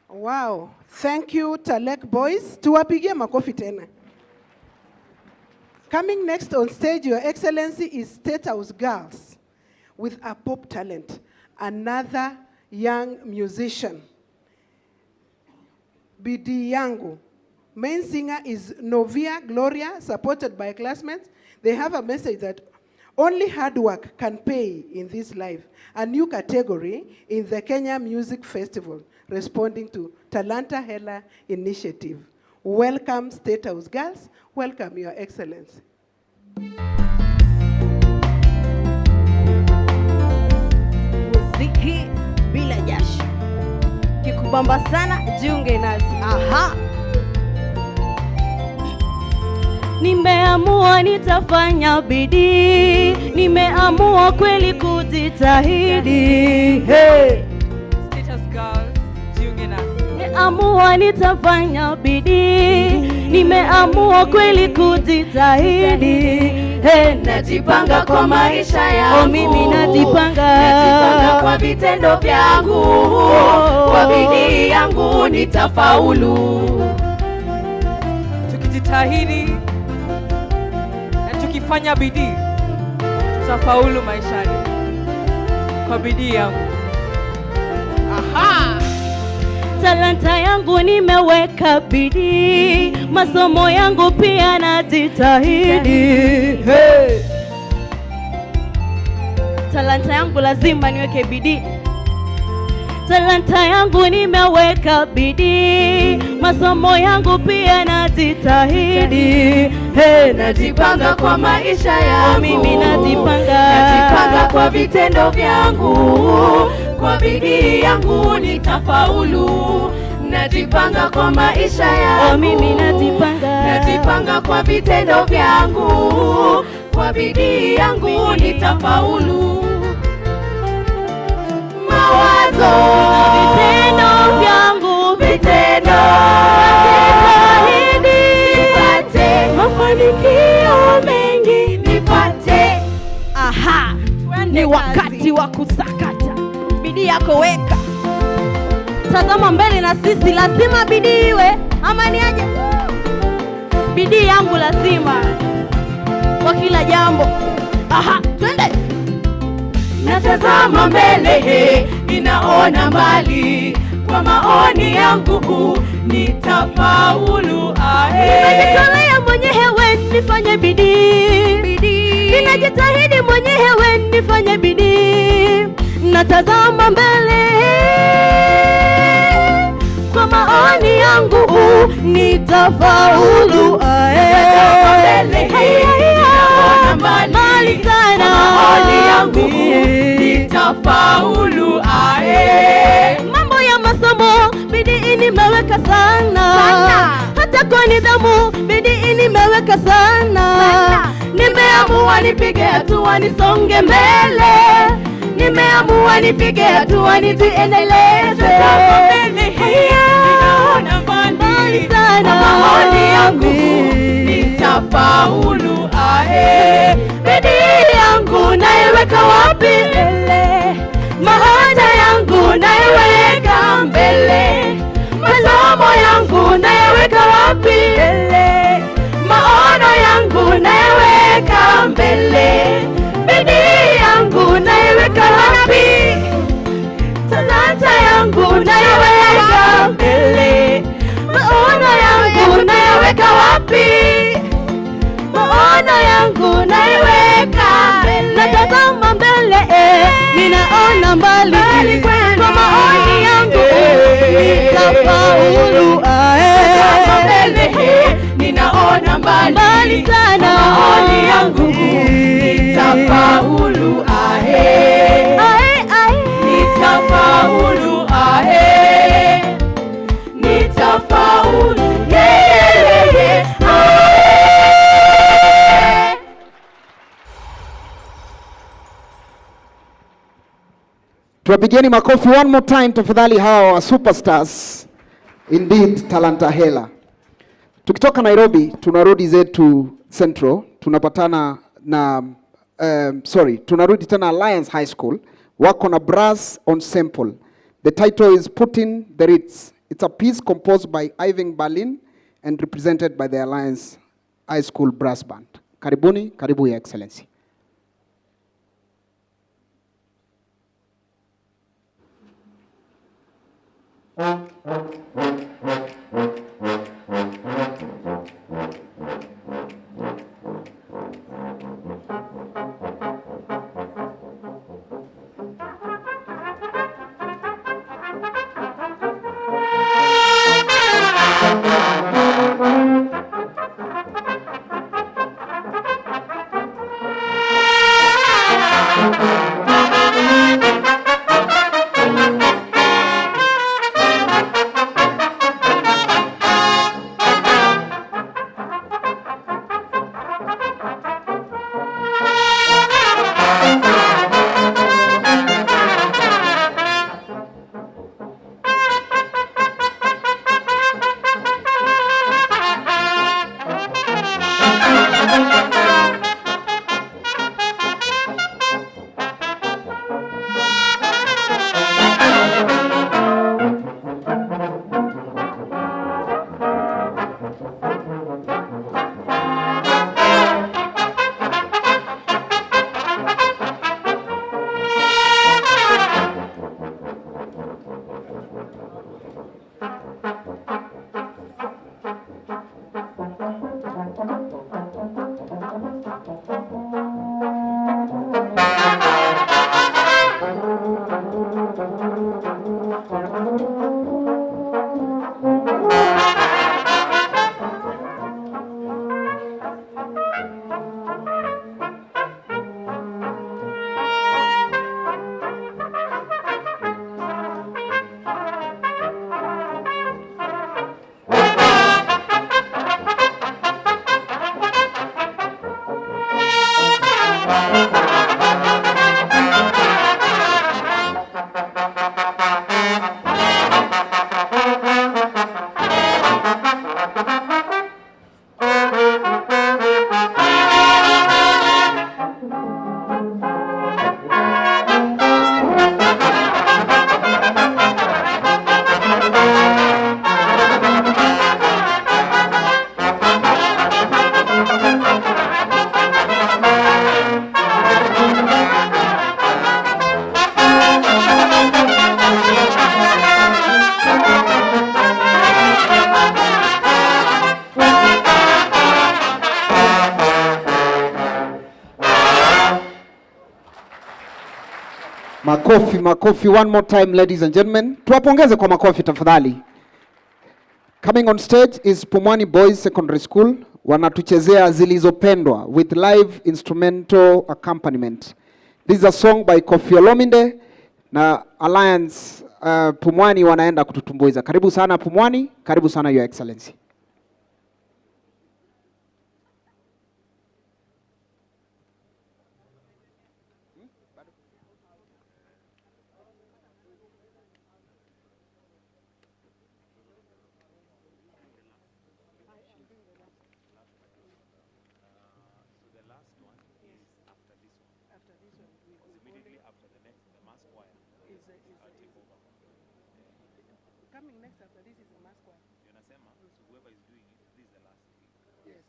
Wow, thank you Talek Boys. Tuwapigie makofi tena. Coming next on stage, Your Excellency, is State House Girls with a pop talent, another young musician. Bidii Yangu. Main singer is Novia Gloria, supported by classmates. They have a message that only hard work can pay in this life. A new category in the Kenya Music Festival, responding to Talanta Hela initiative. Welcome, State House Girls. Welcome, Your Excellency. Muziki bila jasho. Kikubamba sana, jiunge nasi. Aha. Nimeamua nitafanya bidii. Nimeamua kweli kujitahidi. Hey. State House Girls, jiunge nasi. Nimeamua nitafanya bidii. Nimeamua kweli kujitahidi. Hey, najipanga kwa maisha yangu. Mimi najipanga. Najipanga kwa vitendo vyangu. Kwa bidii yangu nitafaulu. Tukijitahidi na tukifanya bidii, tutafaulu maishani. Kwa bidii yangu. Aha! Talanta yangu nimeweka bidii, masomo yangu pia najitahidi. Hey! Talanta yangu lazima niweke bidii. Talanta yangu nimeweka bidii, masomo yangu pia najitahidi. Hey, najipanga kwa maisha yangu. Mimi najipanga. Najipanga kwa vitendo vyangu. Kwa bidii yangu nitafaulu. Najipanga kwa maisha yangu. Mimi najipanga. Najipanga kwa vitendo vyangu. Kwa bidii yangu nitafaulu. Mawazo, vitendo vyangu, vitendo, najitahidi nipate mafanikio mengi, nipate. Aha, ni wakati wa kusakata. Bidii yako weka. Tazama mbele na sisi lazima bidii iwe. Ama ni aje? Bidii yangu lazima kwa kila jambo. Aha, twende. Natazama mbele, ninaona mbali. Kwa maoni yangu nitafaulu. Ninajitolea mwenyewe nifanye bidii. Ninajitahidi mwenyewe nifanye bidii. Natazama mbele. nitafaulu. Mbali sana maoni yangu nitafaulu. Mambo ya masomo bidii nimeweka sana. Hata kwa nidhamu bidii nimeweka sana. Nimeamua nipige hatua nisonge mbele. Nimeamua nipige hatua nijiendeleze. Ninaona mbali sana maoni yangu nitafaulu. Bidii yangu naiweka wapi? Mbele. Maana yangu naiweka mbele. Masomo yangu naiweka wapi? Mbele. Maono yangu naiweka mbele. Bidii yangu naiweka wapi? Talanta yangu naiweka mbele. Maono yangu naiweka wapi? Maono yangu naiweka mbele. Natazama mbele, ninaona mbali. Kwa maoni yangu nitafaulu. Natazama mbele, ninaona mbali sana. Maoni yangu nitafaulu. Nitafaulu. Nitafaulu. Tuwapigieni makofi one more time tafadhali hawa wa superstars. Indeed, talanta hela. Tukitoka Nairobi, tunarudi zetu Central, tunapatana na tunarudi tena Alliance High School. Wako na brass ensemble. The title is Putting the Ritz. It's a piece composed by Ivan Berlin and represented by the Alliance High School Brass Band. Karibuni, karibu ya Excellency. Makofi, makofi one more time ladies and gentlemen. Tuwapongeze kwa makofi tafadhali. Coming on stage is Pumwani Boys Secondary School. Wanatuchezea Zilizopendwa with live instrumental accompaniment. This is a song by Koffi Olomide na Alliance. Pumwani wanaenda kututumbuiza. Karibu sana Pumwani, karibu sana Your Excellency. Coming next after this is the mass choir. Unasema whoever is doing it, this is the last thing. Yes.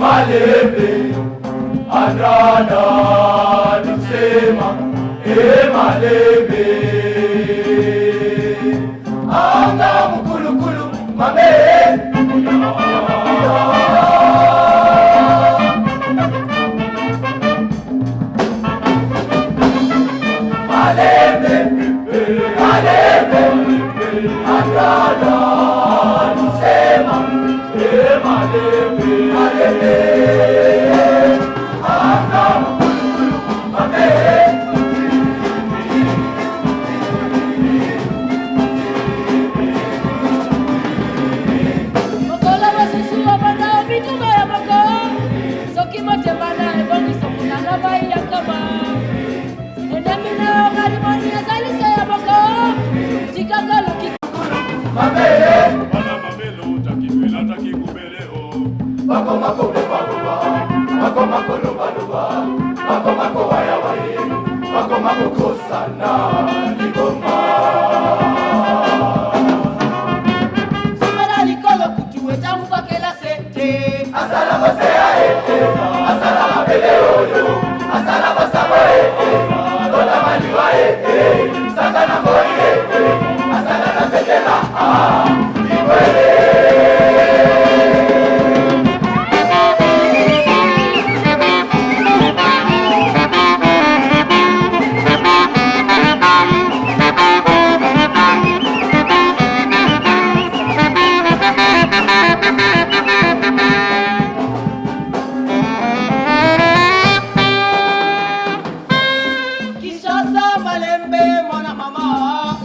Malembe, anana lusema, malembe, anga mkulukulu, mame. Malembe, malembe, anana lusema, malembe, malembe, anga mkulukulu, mame. Mokola basusu abana bituma ya moko soki motembana ebongi sokunanga bai ya kama endamina ngari moni azalisa ya moko tikanga luki Mamele, Bana mamelo takipela takikubeleo. mako mako leba leba, mako mako loba loba, mako mako waya waye, mako mako kosana ligoma. sumana likolo kutu etamu bakela sente Asala basea asala mabele oyo, asala basabo tola maliwa sakana moye, asala na betela ikwele. Kishasa Malembe mwana mama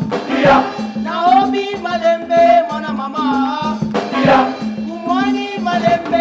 Yeah, Naomi Malembe mwana mama yeah. Kumwani Malembe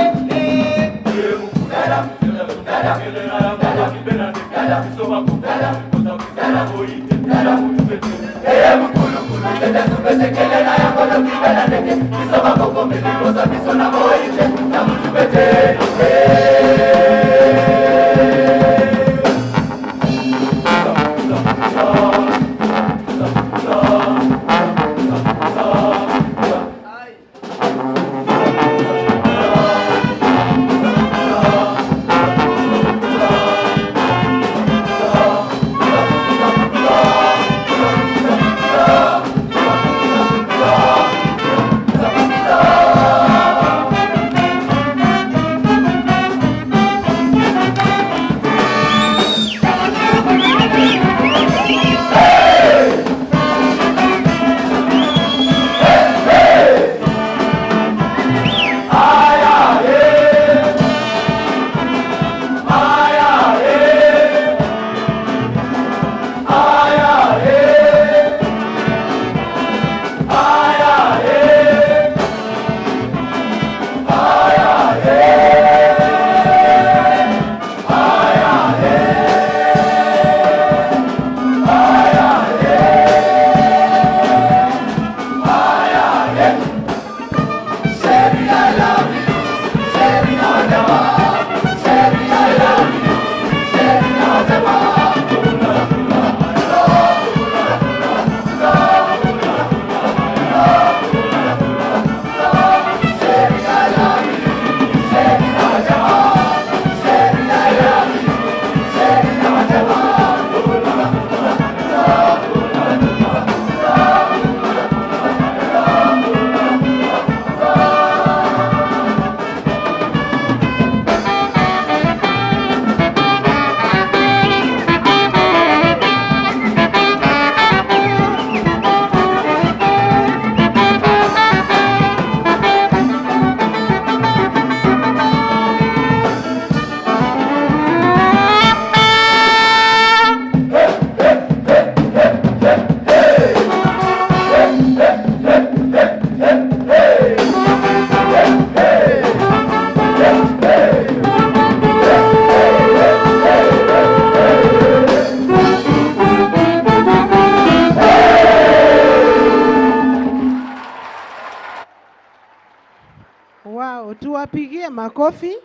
Wow, tuwapigie makofi.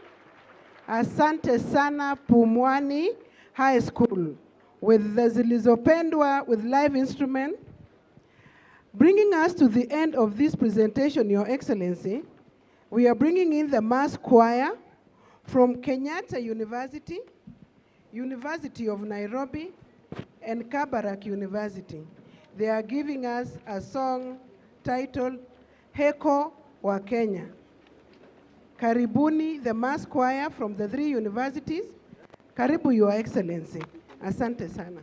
Asante sana Pumwani High School with the Zilizopendwa with live instrument. Bringing us to the end of this presentation, Your Excellency, we are bringing in the mass choir from Kenyatta University, University of Nairobi, and Kabarak University. They are giving us a song titled Heko wa Kenya. Karibuni, the mass choir from the 3 universities. Karibu, Your Excellency. Asante sana.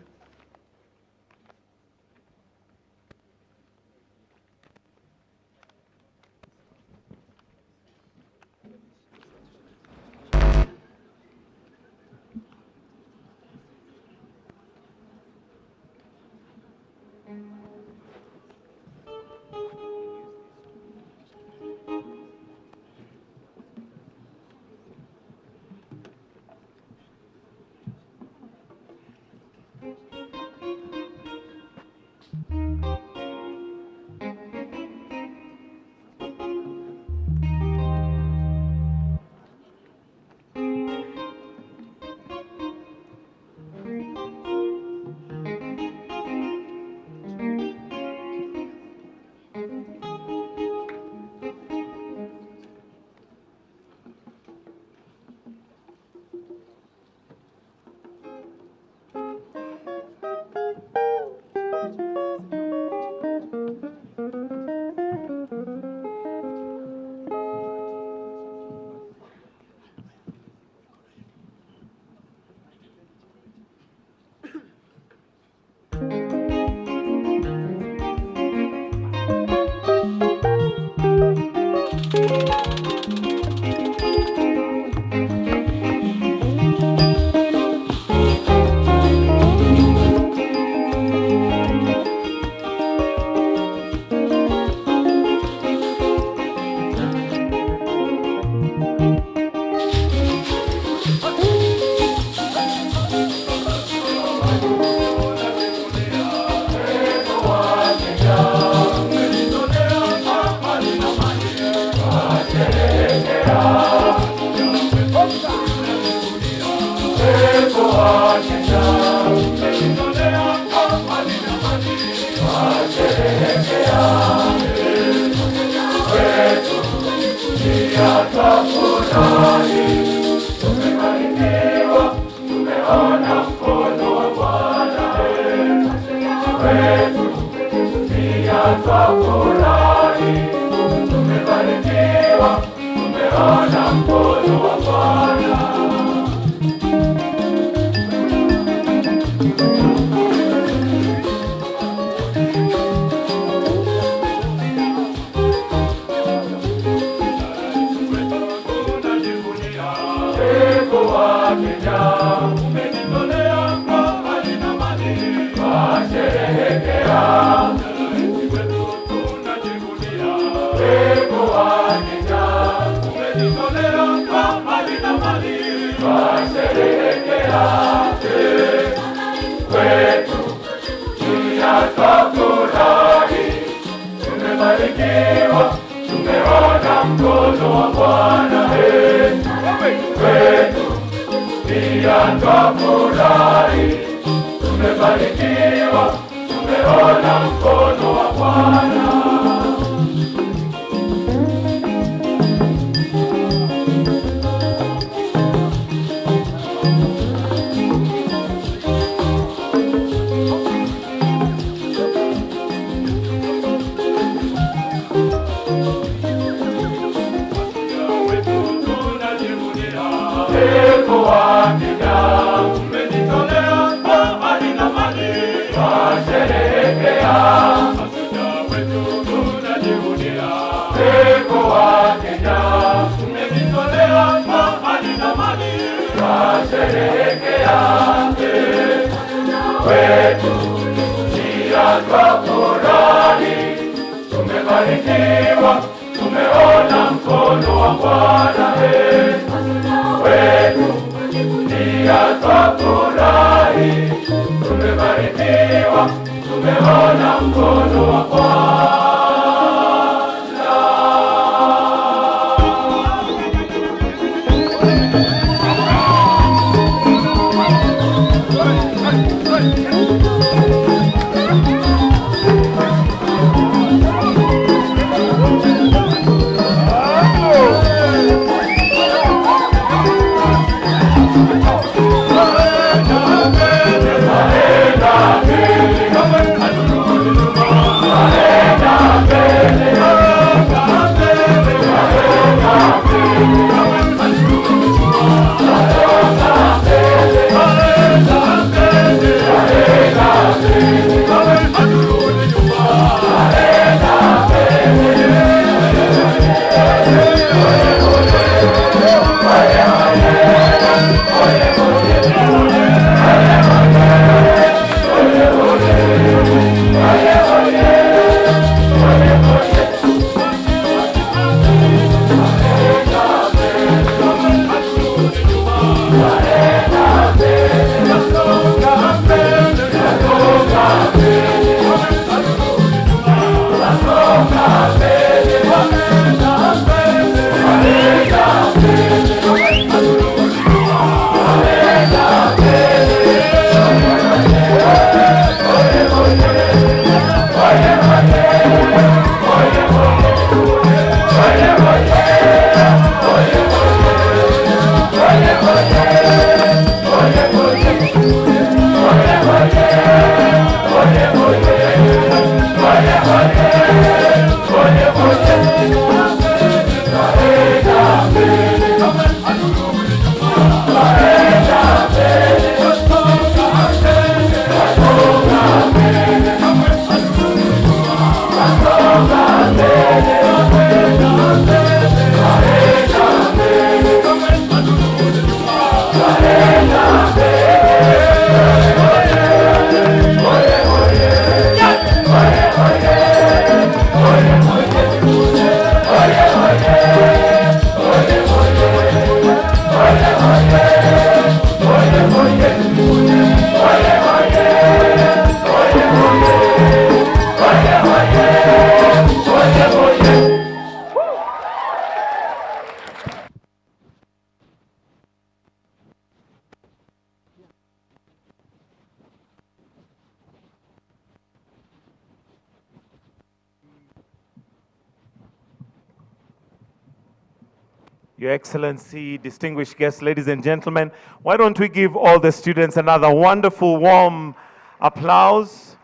Your Excellency, distinguished guests, ladies and gentlemen, why don't we give all the students another wonderful warm applause?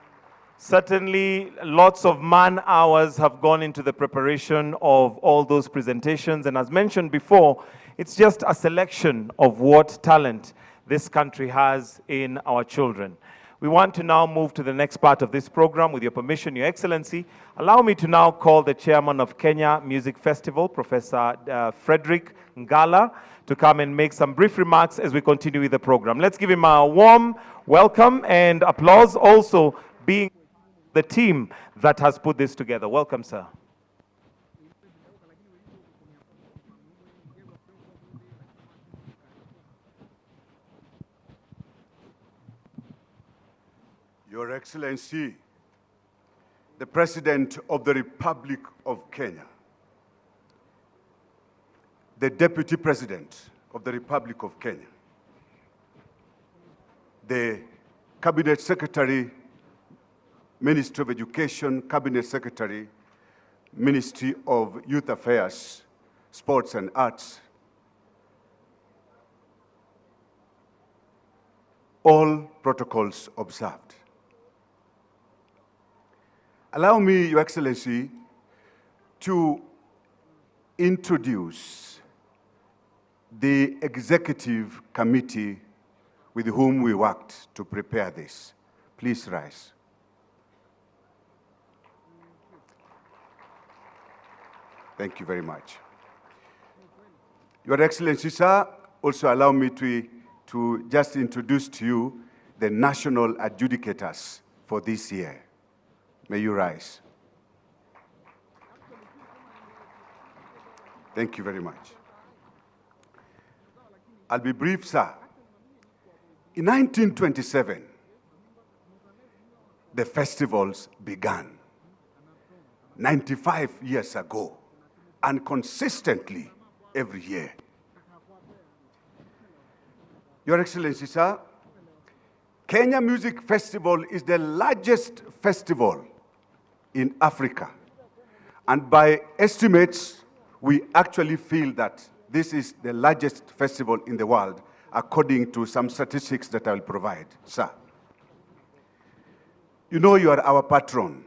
Certainly, lots of man-hours have gone into the preparation of all those presentations, and as mentioned before, it's just a selection of what talent this country has in our children. We want to now move to the next part of this program. With your permission, Your Excellency, allow me to now call the chairman of Kenya Music Festival, Professor Frederick Ngala, to come and make some brief remarks as we continue with the program. Let's give him a warm welcome and applause, also being the team that has put this together. Welcome, sir. Your Excellency, the President of the Republic of Kenya, the Deputy President of the Republic of Kenya, the Cabinet Secretary, Ministry of Education, Cabinet Secretary, Ministry of Youth Affairs, Sports and Arts, all protocols observed. Allow me, Your Excellency, to introduce the executive committee with whom we worked to prepare this. Please rise. Thank you very much. Your Excellency, sir, also allow me to just introduce to you the national adjudicators for this year. May you rise. Thank you very much. I'll be brief, sir. In 1927, the festivals began. 95 years ago, and consistently every year. Your Excellency, sir, Kenya Music Festival is the largest festival in Africa. And by estimates, we actually feel that this is the largest festival in the world, according to some statistics that I will provide, sir. You know you are our patron.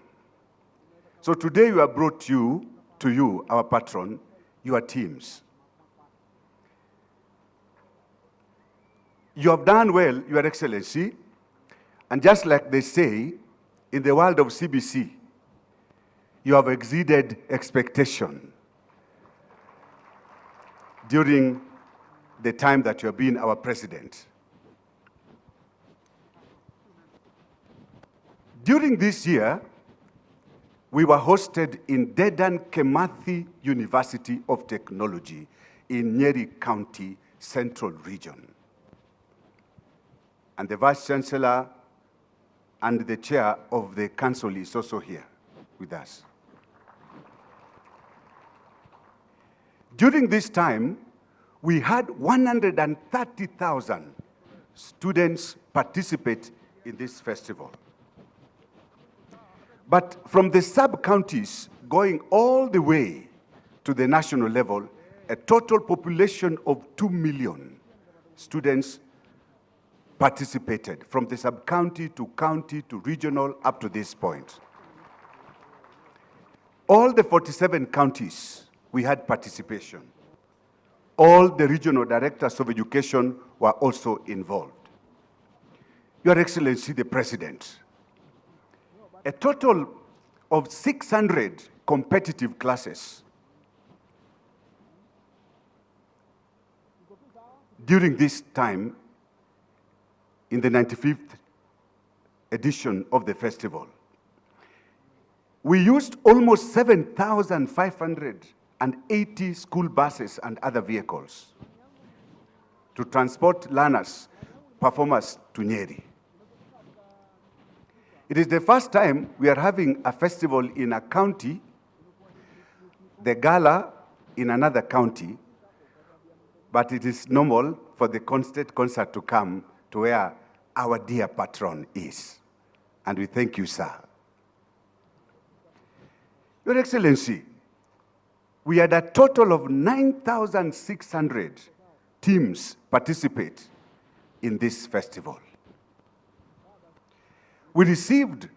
So today we have brought to you, our patron, your teams. You have done well, Your Excellency, and just like they say, in the world of CBC, you have exceeded expectation during the time that you have been our president. During this year, we were hosted in Dedan Kimathi University of Technology in Nyeri County, Central Region. And the Vice Chancellor and the Chair of the Council is also here with us. During this time, we had 130,000 students participate in this festival. But from the sub-counties going all the way to the national level, a total population of 2 million students participated from the sub-county to county to regional up to this point. All the 47 counties, we had participation. All the regional directors of education were also involved. Your Excellency, the President, a total of 600 competitive classes during this time in the 95th edition of the festival. We used almost 7,580 school buses and other vehicles to transport learners, performers to Nyeri. It is the first time we are having a festival in a county, the gala in another county, but it is normal for the state concert to come to where our dear patron is. And we thank you, sir. Your Excellency, we had a total of 9,600 teams participate in this festival. We received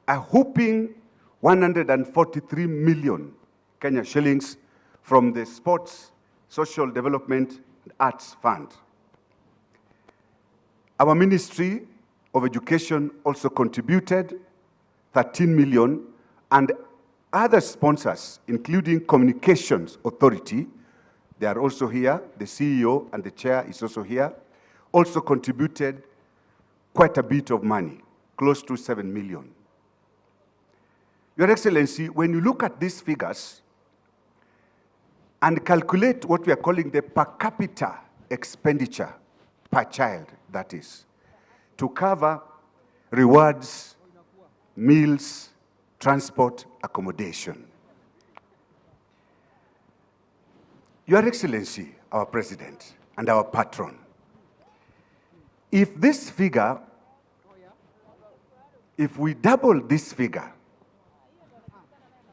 a whopping 143 million Kenya shillings from the Sports, Social Development and Arts Fund. Our Ministry of Education also contributed 13 million, and other sponsors, including Communications Authority, they are also here, the CEO and the chair is also here, also contributed quite a bit of money, close to 7 million. Your Excellency, when you look at these figures and calculate what we are calling the per capita expenditure per child, that is, to cover rewards, meals, transport, accommodation. Your Excellency, our President and our patron, if this figure, if we double this figure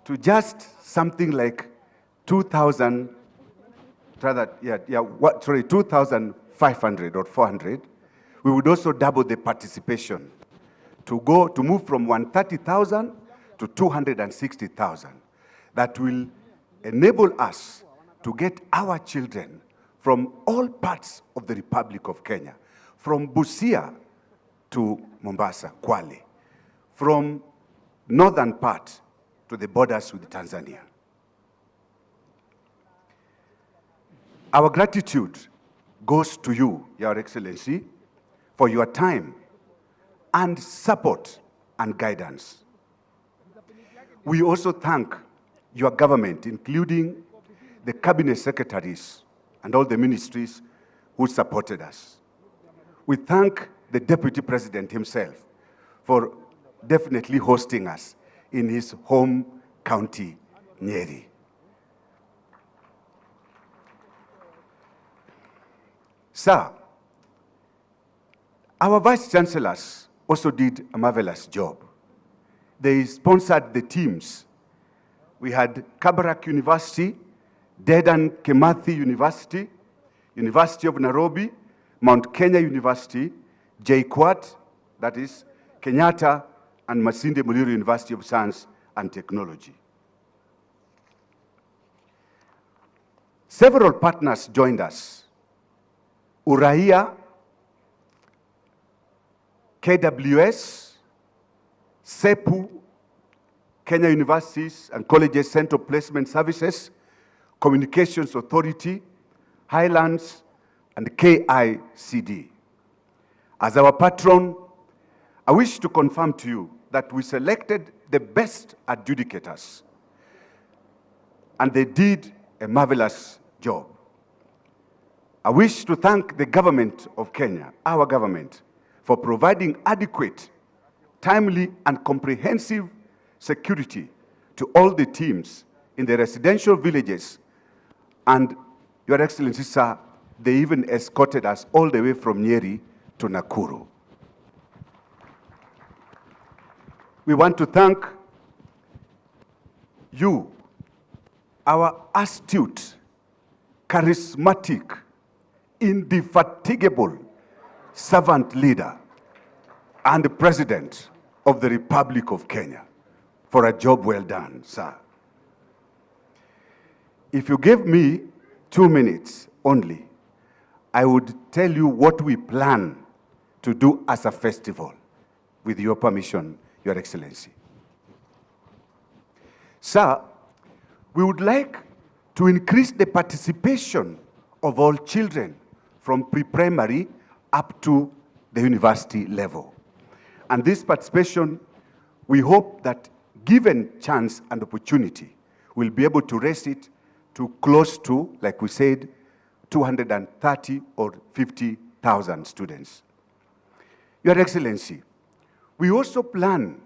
to just something like 2,500 or 400, we would also double the participation to move from 130,000 to 260,000. That will enable us to get our children from all parts of the Republic of Kenya, from Busia to Mombasa, Kwale, from northern part to the borders with Tanzania. Our gratitude goes to you, Your Excellency, for your time and support and guidance. We also thank your government, including the cabinet secretaries and all the ministries who supported us. We thank the Deputy President himself for definitely hosting us in his home county, Nyeri. Sir, our Vice Chancellors also did a marvelous job. They sponsored the teams. We had Kabarak University, Dedan Kimathi University, University of Nairobi, Mount Kenya University, JKUAT, that is Kenyatta, and Masinde Muliro University of Science and Technology. Several partners joined us. Uraia, KWS, SEPU, Kenya Universities and Colleges Central Placement Services, Communications Authority, Highlands, and KICD. As our patron, I wish to confirm to you that we selected the best adjudicators, and they did a marvelous job. I wish to thank the government of Kenya, our government, for providing adequate, timely, and comprehensive security to all the teams in the residential villages And Your Excellency, sir, they even escorted us all the way from Nyeri to Nakuru. We want to thank you, our astute, charismatic, indefatigable servant leader and the President of the Republic of Kenya, for a job well done, sir. If you give me 2 minutes only, I would tell you what we plan to do as a festival, with your permission, Your Excellency. Sir, we would like to increase the participation of all children from pre-primary up to the university level. And this participation, we hope that given chance and opportunity, we'll be able to raise it to close to, like we said, 230 or 50,000 students. Your Excellency, we also plan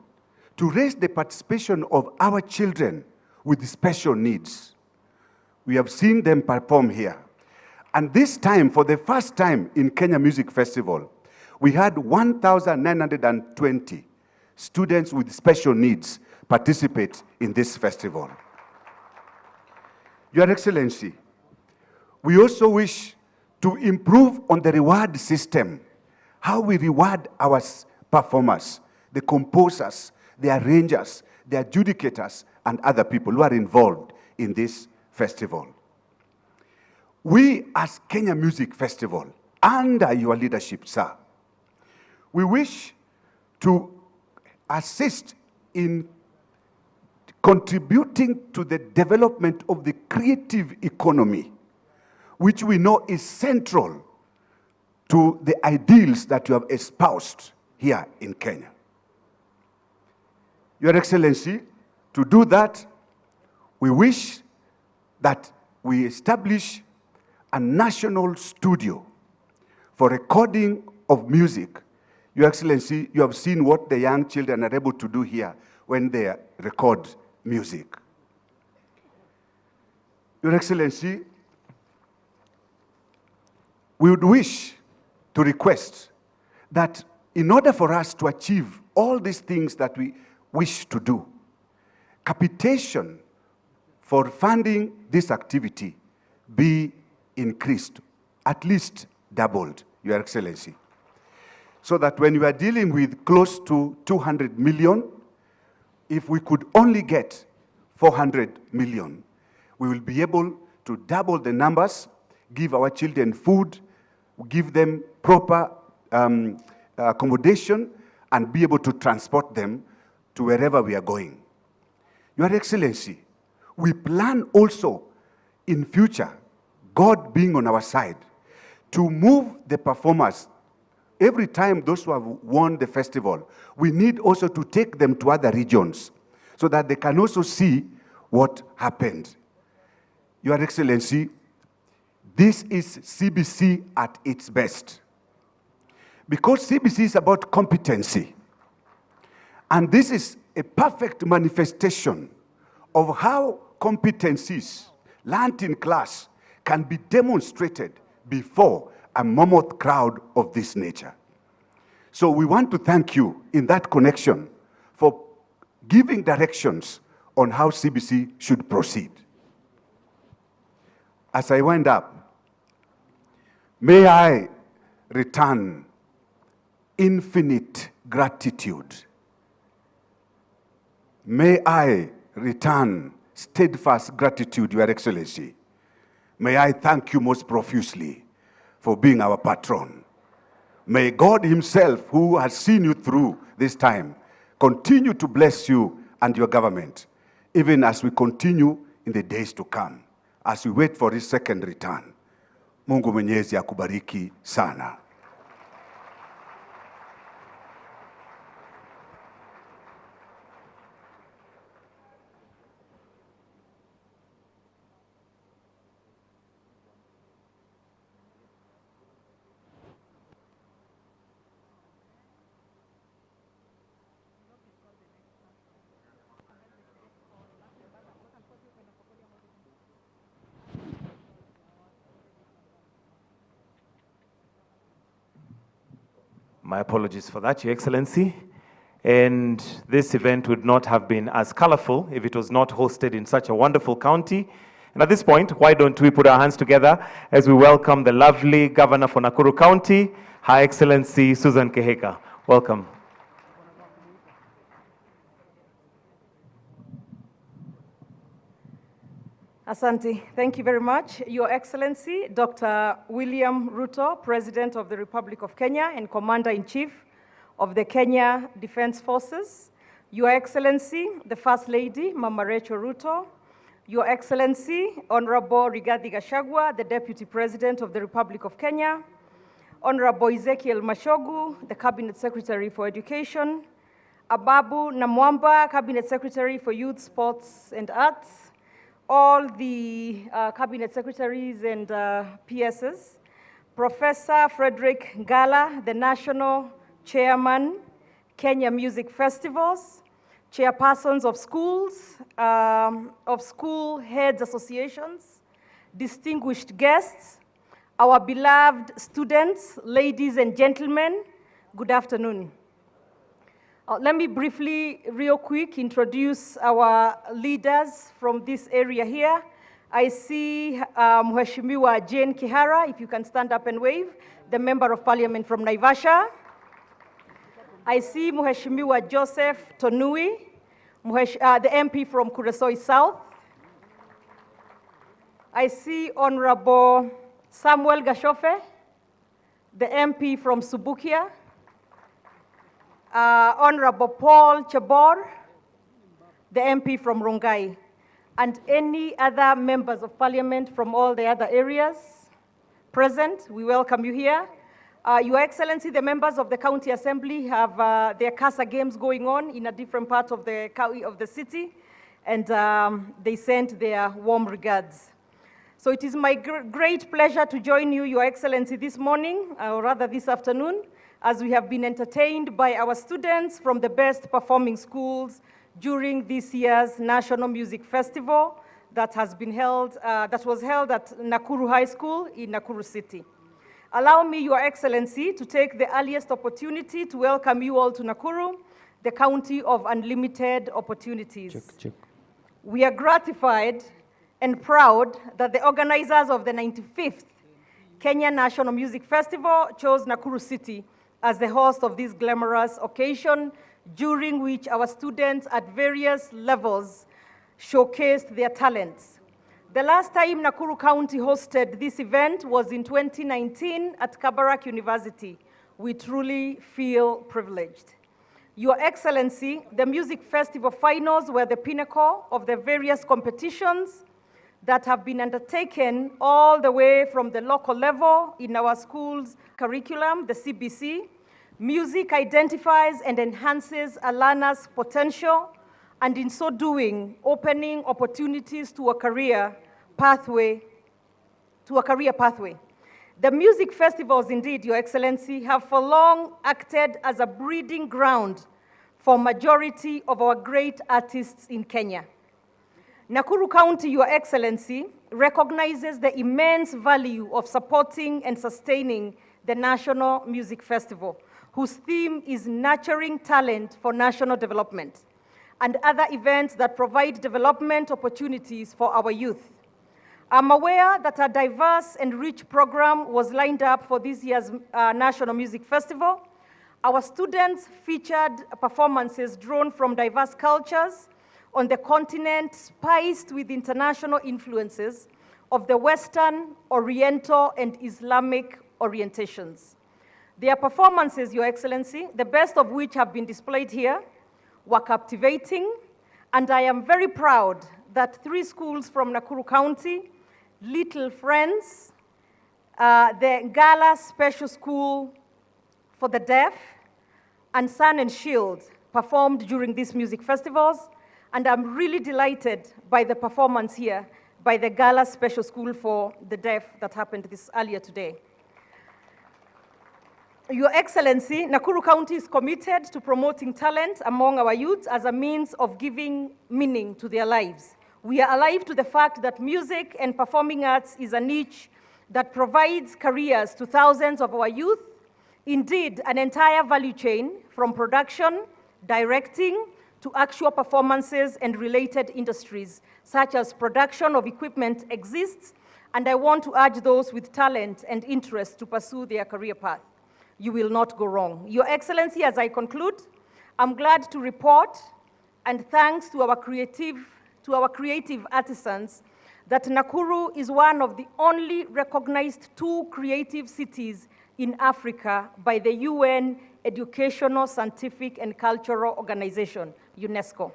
to raise the participation of our children with special needs. We have seen them perform here. And this time, for the first time in Kenya Music Festival, we had 1,920 students with special needs participate in this festival. Your Excellency, we also wish to improve on the reward system, how we reward our performers, the composers, the arrangers, the adjudicators, and other people who are involved in this festival. We, as Kenya Music Festival, under your leadership, sir, we wish to assist in contributing to the development of the creative economy, which we know is central to the ideals that you have espoused here in Kenya. Your Excellency, to do that, we wish that we establish a national studio for recording of music. Your Excellency, you have seen what the young children are able to do here when they record music. Your Excellency, we would wish to request that in order for us to achieve all these things that we wish to do, capitation for funding this activity be increased, at least doubled, Your Excellency. So that when you are dealing with close to 200 million, if we could only get 400 million, we will be able to double the numbers, give our children food, give them proper accommodation, and be able to transport them to wherever we are going. Your Excellency, we plan also in future, God being on our side, to move the performers. Every time those who have won the festival, we need also to take them to other regions so that they can also see what happened. Your Excellency, this is CBC at its best. Because CBC is about competency. And this is a perfect manifestation of how competencies learned in class can be demonstrated before a mammoth crowd of this nature. So we want to thank you in that connection for giving directions on how CBC should proceed. As I wind up, may I return infinite gratitude. May I return steadfast gratitude, Your Excellency. May I thank you most profusely for being our patron. May God himself, who has seen you through this time, continue to bless you and your government, even as we continue in the days to come, as we wait for his second return. Mungu Mwenyezi akubariki sana. My apologies for that, Your Excellency. And this event would not have been as colorful if it was not hosted in such a wonderful county. And at this point, why don't we put our hands together as we welcome the lovely Governor for Nakuru County, Her Excellency Susan Kehika. Welcome. Asante. Thank you very much. Your Excellency, Dr. William Ruto, President of the Republic of Kenya and Commander-in-Chief of the Kenya Defense Forces. Your Excellency, the First Lady, Mama Rachel Ruto. Your Excellency, Honorable Rigathi Gachagua, the Deputy President of the Republic of Kenya. Honorable Ezekiel Mashogu, the Cabinet Secretary for Education. Ababu Namwamba, Cabinet Secretary for Youth, Sports and Arts. All the Cabinet Secretaries and PSs. Professor Frederick Ngala, the National Chairman, Kenya Music Festivals. Chairpersons of schools, of school heads associations, distinguished guests, our beloved students, ladies and gentlemen, good afternoon. Let me briefly, real quick, introduce our leaders from this area here. I see Mheshimiwa Jane Kihara, if you can stand up and wave, the Member of Parliament from Naivasha. I see Mheshimiwa Joseph Tonui, the MP from Kuresoi South. I see Honorable Samuel Gashofe, the MP from Subukia. Honorable Paul Chabor, the MP from Rongai. And any other members of Parliament from all the other areas present, we welcome you here. Your Excellency, the members of the County Assembly have their CASA games going on in a different part of the county of the city, and they sent their warm regards. So it is my great pleasure to join you, Your Excellency, this morning, or rather this afternoon, as we have been entertained by our students from the best performing schools during this year's National Music Festival that has been held, that was held at Nakuru High School in Nakuru City. Allow me, Your Excellency, to take the earliest opportunity to welcome you all to Nakuru, the county of unlimited opportunities. We are gratified and proud that the organizers of the 95th Kenya National Music Festival chose Nakuru City as the host of this glamorous occasion, during which our students at various levels showcased their talents. The last time Nakuru County hosted this event was in 2019 at Kabarak University. We truly feel privileged. Your Excellency, the Music Festival finals were the pinnacle of the various competitions that have been undertaken all the way from the local level in our school's curriculum, the CBC. Music identifies and enhances a learner's potential, and in so doing, opening opportunities to a career pathway. The music festivals, indeed, Your Excellency, have for long acted as a breeding ground for majority of our great artists in Kenya. Nakuru County, Your Excellency, recognizes the immense value of supporting and sustaining the National Music Festival, whose theme is nurturing talent for national development, and other events that provide development opportunities for our youth. I'm aware that a diverse and rich program was lined up for this year's National Music Festival. Our students featured performances drawn from diverse cultures on the continent, spiced with international influences of the Western, Oriental, and Islamic orientations. Their performances, Your Excellency, the best of which have been displayed here, were captivating, and I am very proud that 3 schools from Nakuru County, Little Friends, the Ngala Special School for the Deaf, and Sun and Shield performed during these music festivals, and I'm really delighted by the performance here by the Ngala Special School for the Deaf that happened earlier today. Your Excellency, Nakuru County is committed to promoting talent among our youth as a means of giving meaning to their lives. We are alive to the fact that music and performing arts is a niche that provides careers to thousands of our youth, Indeed, an entire value chain from production, directing, to actual performances and related industries, such as production of equipment exists, and I want to urge those with talent and interest to pursue their career path. You will not go wrong. Your Excellency, as I conclude, I'm glad to report, and thanks to our creative artisans, that Nakuru is one of the only recognized 2 creative cities in Africa by the UN Educational, Scientific, and Cultural Organization, UNESCO.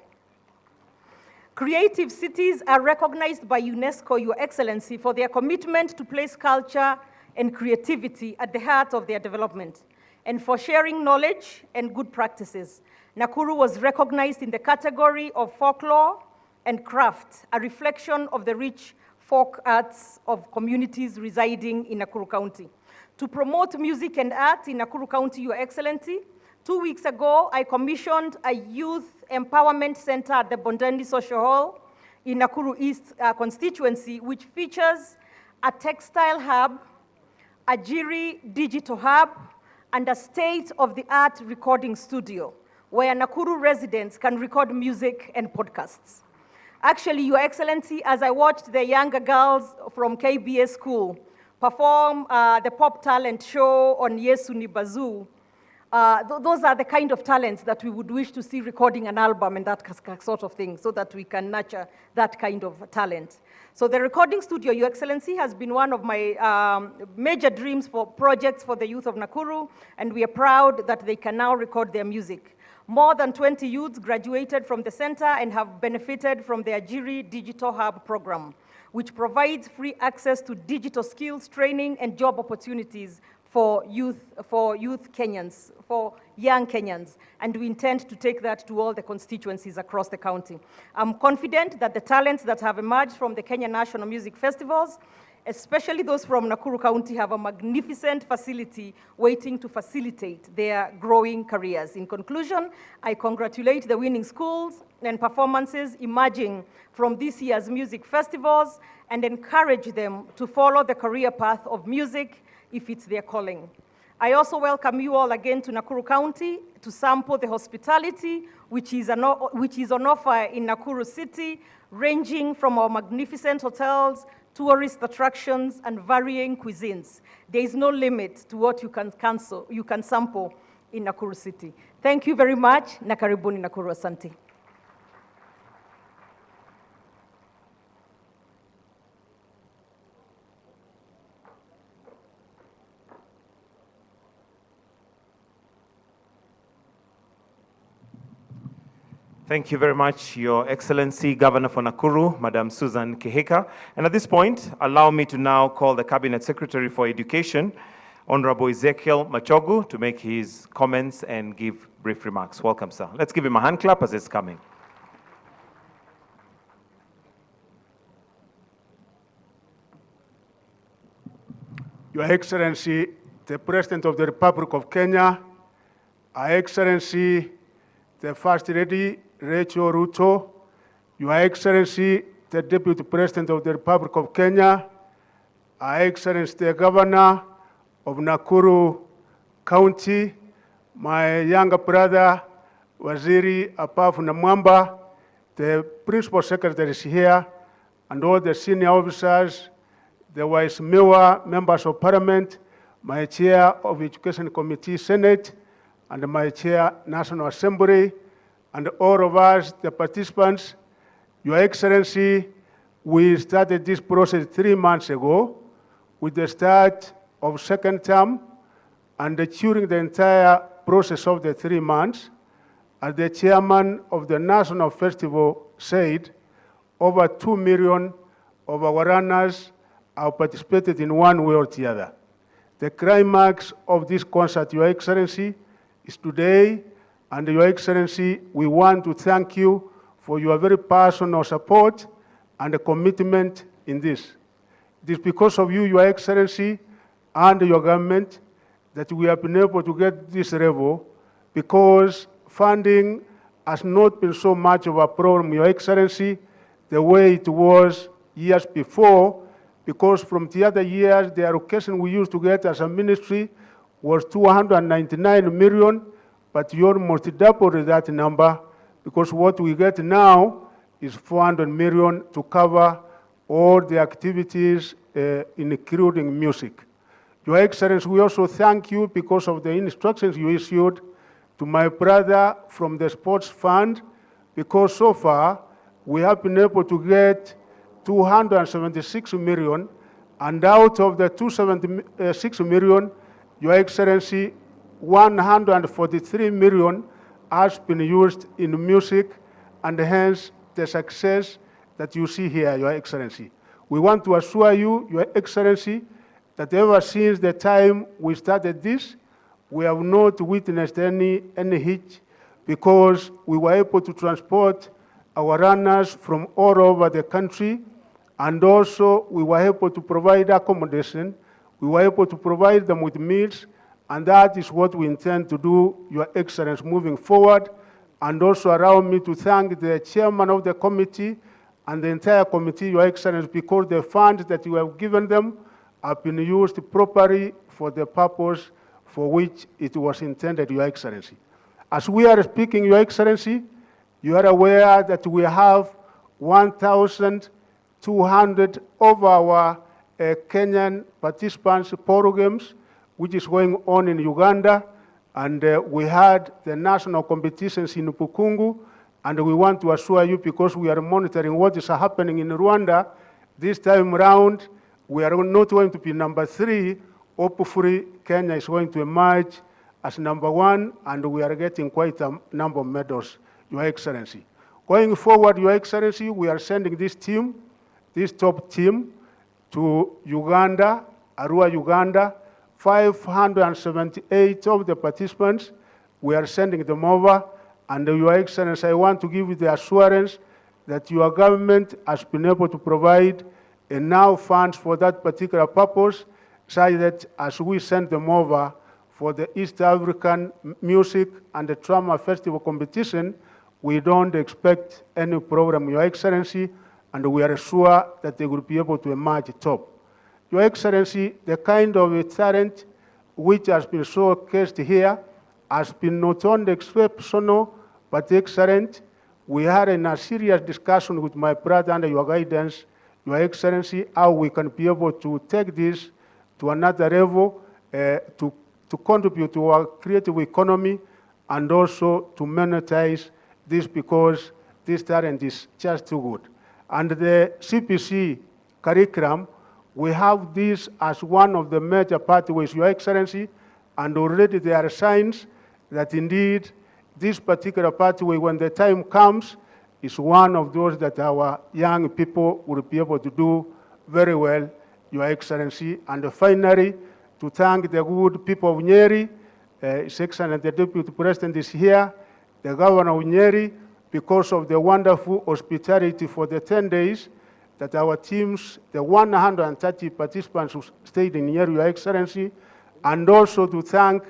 Creative cities are recognized by UNESCO, Your Excellency, for their commitment to place culture and creativity at the heart of their development, and for sharing knowledge and good practices. Nakuru was recognized in the category of folklore and craft, a reflection of the rich folk arts of communities residing in Nakuru County. To promote music and art in Nakuru County, Your Excellency, 2 weeks ago, I commissioned a youth empowerment center at the Bondeni Social Hall in Nakuru East constituency, which features a textile hub, a Jiri digital hub, and a state-of-the-art recording studio, where Nakuru residents can record music and podcasts. Actually, Your Excellency, as I watched the younger girls from KBS school perform the pop talent show on Yesu ni Bazoo, those are the kind of talents that we would wish to see recording an album and that sort of thing, so that we can nurture that kind of talent. So the recording studio, Your Excellency, has been one of my major dreams for projects for the youth of Nakuru, and we are proud that they can now record their music. More than 20 youths graduated from the center and have benefited from the Ajiri Digital Hub program, which provides free access to digital skills training and job opportunities for youth Kenyans, for young Kenyans, and we intend to take that to all the constituencies across the county. I'm confident that the talents that have emerged from the Kenya National Music Festivals, especially those from Nakuru County, have a magnificent facility waiting to facilitate their growing careers. In conclusion, I congratulate the winning schools and performances emerging from this year's music festivals and encourage them to follow the career path of music if it's their calling. I also welcome you all again to Nakuru County to sample the hospitality which is on offer in Nakuru City, ranging from our magnificent hotels, tourist attractions, and varying cuisines. There is no limit to what you can sample in Nakuru City. Thank you very much. Na karibuni Nakuru, asante. Thank you very much, Your Excellency, Governor for Nakuru, Madam Susan Kihika. And at this point, allow me to now call the Cabinet Secretary for Education, Honorable Ezekiel Machogu, to make his comments and give brief remarks. Welcome, sir. Let's give him a hand clap as it's coming. Your Excellency, the President of the Republic of Kenya, Her Excellency, the First Lady, Rachel Ruto, Your Excellency, the Deputy President of the Republic of Kenya, Her Excellency, the Governor of Nakuru County, my younger brother, Waziri Apafu Namwamba, the Principal Secretary is here, and all the senior officers, the Vice Mayor, members of Parliament, my Chair of Education Committee, Senate, and my Chair, National Assembly, and all of us, the participants. Your Excellency, we started this process 3 months ago with the start of second term, and during the entire process of the 3 months, as the chairman of the National Festival said, over 2 million of our runners have participated in one way or the other. The climax of this concert, Your Excellency, is today, and Your Excellency, we want to thank you for your very personal support and commitment in this. It is because of you, Your Excellency, and your government that we have been able to get this level, because funding has not been so much of a problem, Your Excellency, the way it was years before, because from the other years, the allocation we used to get as a ministry was 299 million, but you almost doubled that number because what we get now is 400 million to cover all the activities, including music. Your Excellency, we also thank you because of the instructions you issued to my brother from the sports fund, because so far we have been able to get 276 million, and out of the 276 million, Your Excellency, 143 million has been used in music, and hence the success that you see here, Your Excellency. We want to assure you, Your Excellency, that ever since the time we started this, we have not witnessed any hitch because we were able to transport our runners from all over the country, and also we were able to provide accommodation, we were able to provide them with meals, and that is what we intend to do, Your Excellency, moving forward. And also allow me to thank the chairman of the committee and the entire committee, Your Excellency, because the funds that you have given them have been used properly for the purpose for which it was intended, Your Excellency. As we are speaking, Your Excellency, you are aware that we have 1,200 of our Kenyan participants programs, which is going on in Uganda, and we had the national competitions in Pukungu, and we want to assure you, because we are monitoring what is happening in Rwanda, this time round, we are not going to be number 3. Hopefully, Kenya is going to emerge as number 1, and we are getting quite a number of medals, Your Excellency. Going forward, Your Excellency, we are sending this team, this top team, to Uganda, Arua, Uganda. 578 of the participants, we are sending them over, and Your Excellency, I want to give you the assurance that your government has been able to provide enough funds for that particular purpose, such that as we send them over for the East African Music and the Drama Festival competition, we don't expect any problem, Your Excellency, and we are sure that they will be able to emerge top. Your Excellency, the kind of talent which has been showcased here has been not only exceptional, but excellent. We had a serious discussion with my brother under your guidance, Your Excellency, how we can be able to take this to another level, to contribute to our creative economy, and also to monetize this, because this talent is just too good. And the CPC curriculum, we have this as one of the major pathways, Your Excellency, and already there are signs that indeed this particular pathway, when the time comes, is one of those that our young people will be able to do very well, Your Excellency. And finally, to thank the good people of Nyeri, His Excellency, the Deputy President is here, the Governor of Nyeri, because of the wonderful hospitality for the 10 days that our teams, the 130 participants who stayed in Nyeri, Your Excellency, and also to thank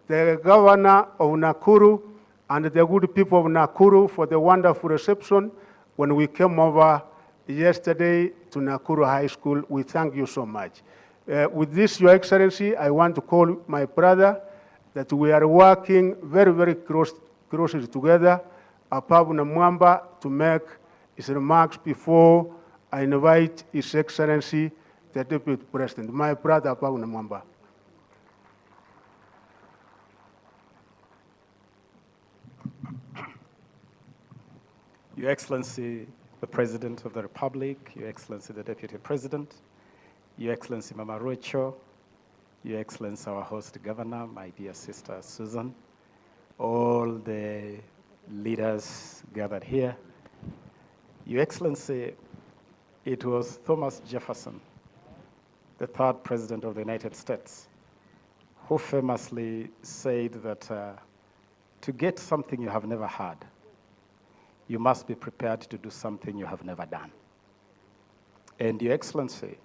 the Governor of Nakuru and the good people of Nakuru for the wonderful reception when we came over yesterday to Nakuru High School. We thank you so much. With this, Your Excellency, I want to call my brother that we are working very, very closely together, Apabu Namwamba, to make his remarks before I invite His Excellency, the Deputy President, my brother Apabu Namwamba. Your Excellency, the President of the Republic, Your Excellency, the Deputy President, Your Excellency, Mama Rocho, Your Excellency, our host governor, my dear sister Susan, all the leaders gathered here. Your Excellency, it was Thomas Jefferson, the third President of the United States, who famously said that to get something you have never had, you must be prepared to do something you have never done. And Your Excellency,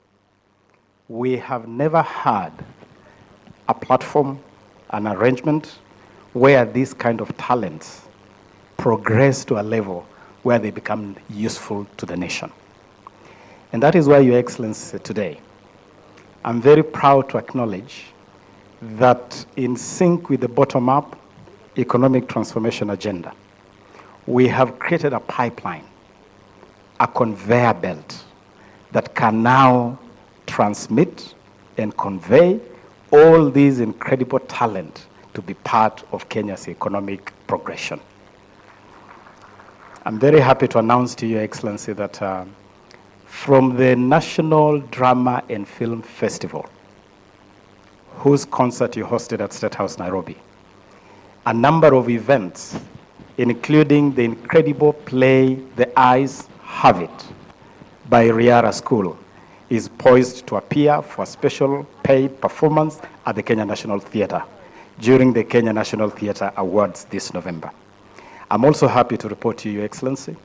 we have never had a platform, an arrangement where these kind of talents progress to a level where they become useful to the nation. And that is why, Your Excellency, today, I'm very proud to acknowledge that in sync with the bottom-up economic transformation agenda, we have created a pipeline, a conveyor belt that can now transmit and convey all these incredible talent to be part of Kenya's economic progression. I'm very happy to announce to Your Excellency that from the National Drama and Film Festival, whose concert you hosted at State House, Nairobi, a number of events, including the incredible play, The Eyes Have It, by Riara School, is poised to appear for a special paid performance at the Kenya National Theatre during the Kenya National Theatre Awards this November. I'm also happy to report to Your Excellency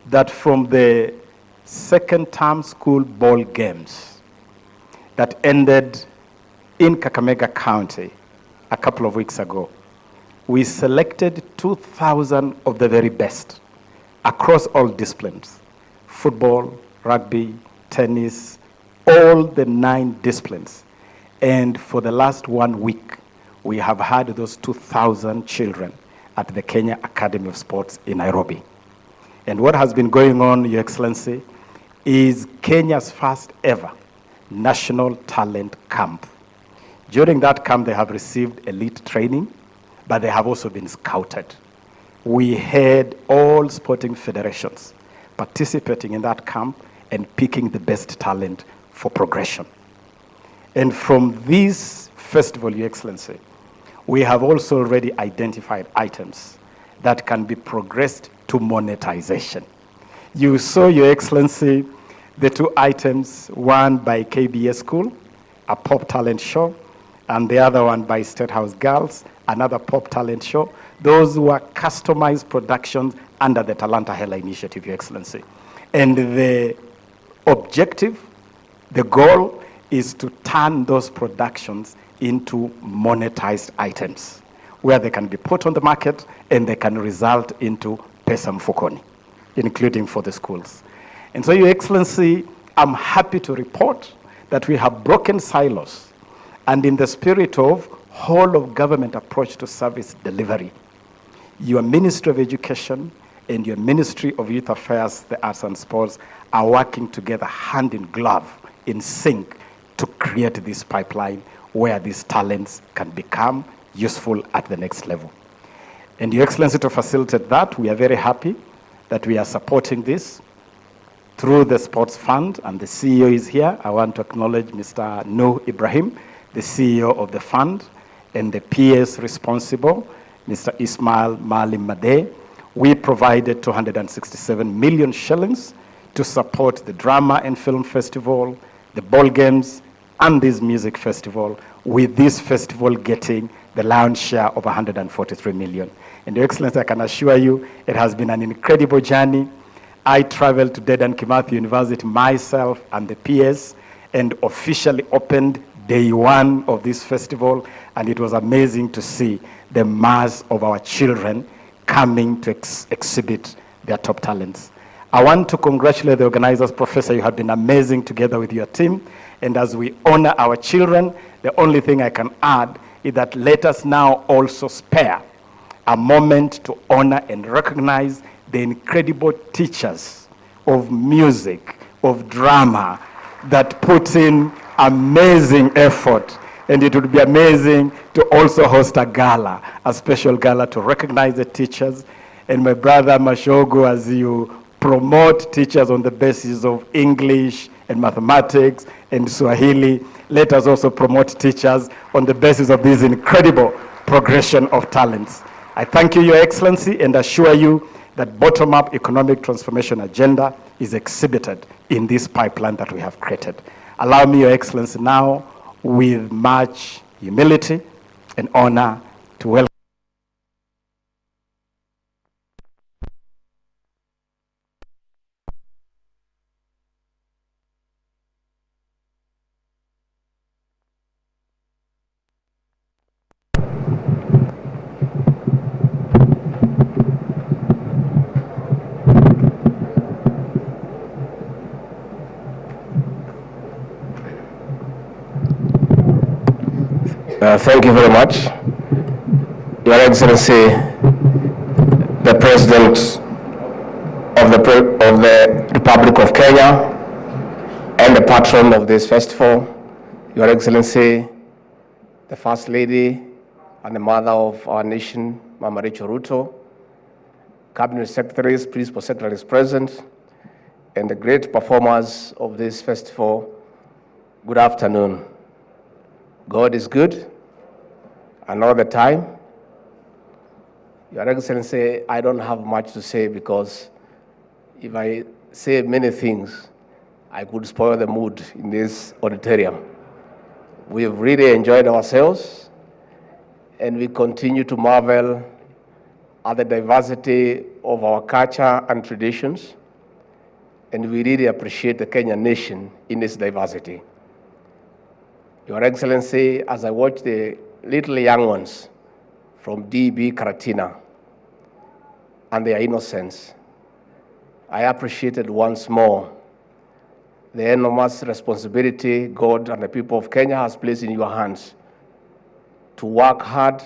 that from the second term school ball games that ended in Kakamega County a couple of weeks ago, we selected 2,000 of the very best across all disciplines: football, rugby, tennis, all the 9 disciplines. And for the last 1 week, we have had those 2,000 children at the Kenya Academy of Sports in Nairobi. And what has been going on, Your Excellency, is Kenya's first ever National Talent Camp. During that camp, they have received elite training, but they have also been scouted. We had all sporting federations participating in that camp and picking the best talent for progression. And from this festival, Your Excellency, we have also already identified items that can be progressed to monetization. You saw, Your Excellency, the 2 items, one by KBS School, a pop talent show, and the other one by State House Girls, another pop talent show. Those were customized productions under the Talanta Hela initiative, Your Excellency. And the objective, the goal, is to turn those productions into monetized items where they can be put on the market and they can result into pesa mfukoni, including for the schools. And so, Your Excellency, I'm happy to report that we have broken silos, and in the spirit of whole of government approach to service delivery, your Ministry of Education and your Ministry of Youth Affairs, the Arts and Sports are working together hand in glove, in sync, to create this pipeline where these talents can become useful at the next level. And Your Excellency, to facilitate that, we are very happy that we are supporting this through the Sports Fund, and the CEO is here. I want to acknowledge Mr. Nuh Ibrahim, the CEO of the fund, and the PS responsible, Mr. Ismail Malim Madeh. We provided 267 million shillings to support the Drama and Film Festival, the ball games, and this music festival, with this festival getting the lion's share of 143 million. And Your Excellency, I can assure you, it has been an incredible journey. I traveled to Dedan Kimathi University myself and the PS and officially opened day 1 of this festival, and it was amazing to see the mass of our children coming to exhibit their top talents. I want to congratulate the organizers. Professor, you have been amazing together with your team. And as we honor our children, the only thing I can add is that let us now also spare a moment to honor and recognize the incredible teachers of music, of drama, that put in amazing effort. And it would be amazing to also host a gala, a special gala to recognize the teachers. And my brother Mashogo, as you promote teachers on the basis of English and mathematics and Swahili, let us also promote teachers on the basis of this incredible progression of talents. I thank you, Your Excellency, and assure you that bottom-up economic transformation agenda is exhibited in this pipeline that we have created. Allow me, Your Excellency, now, with much humility and honor, to welcome Thank you very much. Your Excellency, the President of the Republic of Kenya and the patron of this festival, Your Excellency, the First Lady and the mother of our nation, Mama Rachel Ruto, Cabinet Secretaries, Principal Secretaries present, and the great performers of this festival, good afternoon. God is good, and all the time. Your Excellency, I don't have much to say because if I say many things, I could spoil the mood in this auditorium. We have really enjoyed ourselves, and we continue to marvel at the diversity of our culture and traditions, and we really appreciate the Kenyan nation in its diversity. Your Excellency, as I watch the little young ones from DB Karatina and their innocence, I appreciated once more the enormous responsibility God and the people of Kenya has placed in your hands to work hard,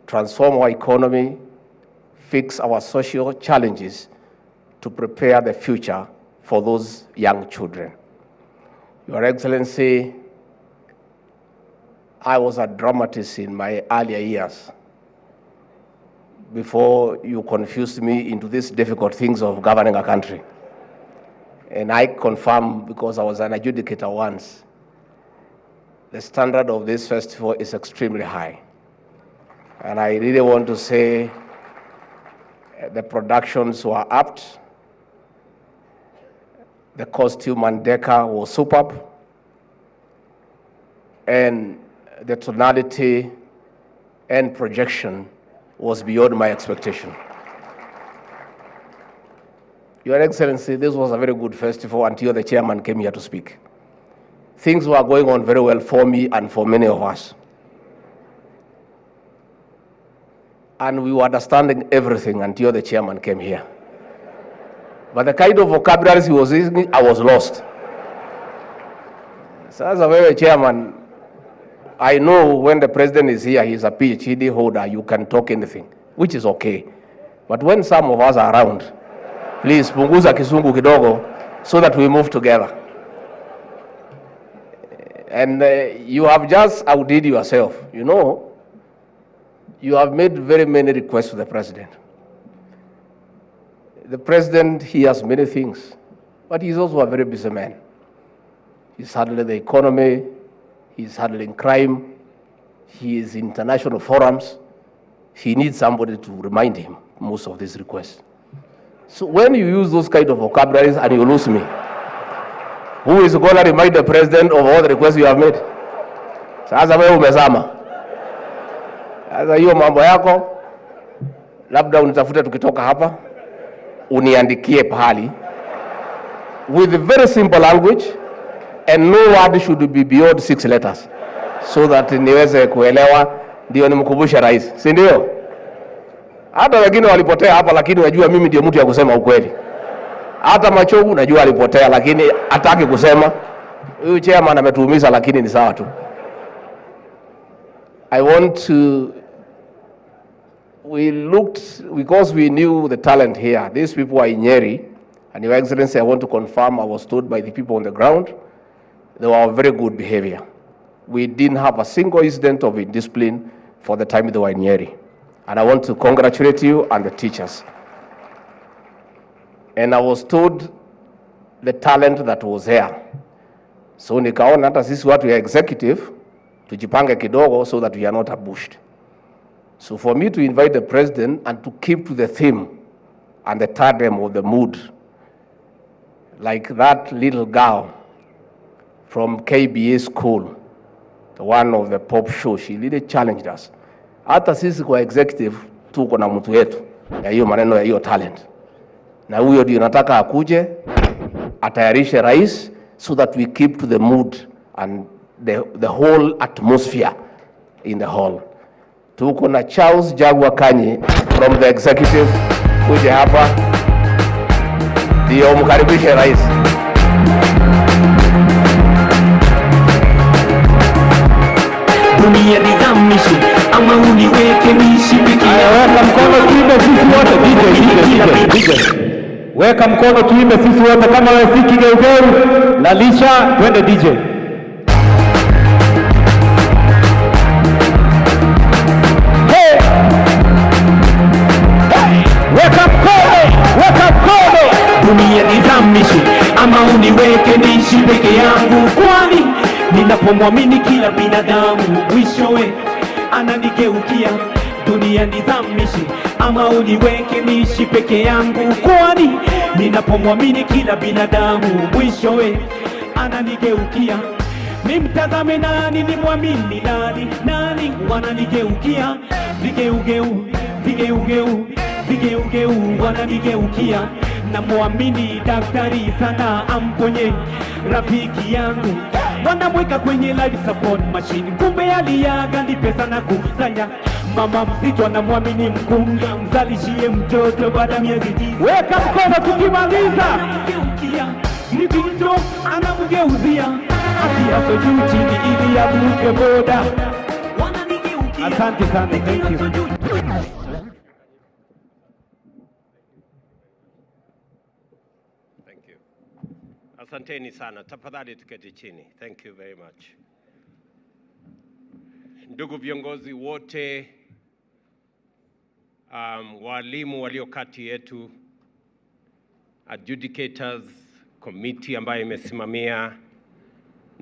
transform our economy, fix our social challenges to prepare the future for those young children. Your Excellency, I was a dramatist in my earlier years before you confused me into these difficult things of governing a country. And I confirm, because I was an adjudicator once, the standard of this festival is extremely high. And I really want to say the productions were apt, the costume and decor was superb, and the tonality and projection was beyond my expectation. Your Excellency, this was a very good festival until the chairman came here to speak. Things were going on very well for me and for many of us. And we were understanding everything until the chairman came here. But the kind of vocabularies he was using, I was lost. So as a very chairman, I know when the president is here, he's a PhD holder, you can talk anything, which is okay. But when some of us are around, please, punguza kisungu kidogo so that we move together. And you have just outdid yourself. You know, you have made very many requests to the president. The president, he has many things, but he's also a very busy man. He's handling the economy, he's handling crime, he is in international forums. He needs somebody to remind him most of these requests. So when you use those kind of vocabularies and you lose me, who is going to remind the president of all the requests you have made? Sasa wewe umezama. Sasa hiyo mambo yako, labda unitafuta tukitoka hapa, uniandikie pahali, with very simple language, and no word should be beyond 6 letters, so that niweze kuelewa, ndio nimkumbushe rais, si ndio? Hata wengine walipotea hapa, lakini unajua mimi ndio mtu ya kusema ukweli. Hata Machogu najua alipotea, lakini hataki kusema. Huyu chairman ametuumiza, lakini ni sawa tu. I want to, we looked, because we knew the talent here. These people are in Nyeri, and Your Excellency, I want to confirm, I was told by the people on the ground, they were of very good behavior. We didn't have a single incident of indiscipline for the time they were in Nyeri. And I want to congratulate you and the teachers. And I was told the talent that was here. So nikaona hata sisi watu ya executive, tujipange kidogo so that we are not ambushed. So for me to invite the president and to keep to the theme and the tandem of the mood, like that little girl from KBA school, the one of the pop show, she really challenged us. Hata sisi kwa executive tuko na mtu yetu ya hiyo maneno ya hiyo talent. Na huyo ndio nataka akuje, atayarishe rais, so that we keep to the mood and the whole atmosphere in the hall. Tuko na Charles Jagwa Kanyi from the executive, kuje hapa, ndio mkaribishe rais. dunia nizamishe ama uniweke niishi peke yangu. Weka mkono tuimbe sisi wote. DJ. Weka mkono tuimbe sisi wote kama wewe si kigeugeu. Lalisha, twende DJ. Weka mkono dunia nizamishe ama uniweke niishi peke yangu, kwani ninapomwamini kila binadamu mwishowe ananigeukia. Dunia nizamishe ama uniweke niishi peke yangu, kwani ninapomwamini kila binadamu mwishowe ananigeukia. Nimtazame nani, nimwamini nani? Nani wananigeukia? Vigeugeu wananigeukia. Namwamini daktari sana amponye rafiki yangu, wanamweka kwenye life support machine, kumbe aliaga ni pesa na kusanya. Mama mzito anamwamini mkunga, mzalishie mtoto baada ya miezi 9. Weka mkono tukimaliza. Mzito anamgeuzia akiaso juu chini ili avuke boda. Asante sana, thank you. Asanteni sana. Tafadhali tuketi chini. Thank you very much. Ndugu viongozi wote, walimu walio kati yetu, adjudicators, committee ambayo imesimamia,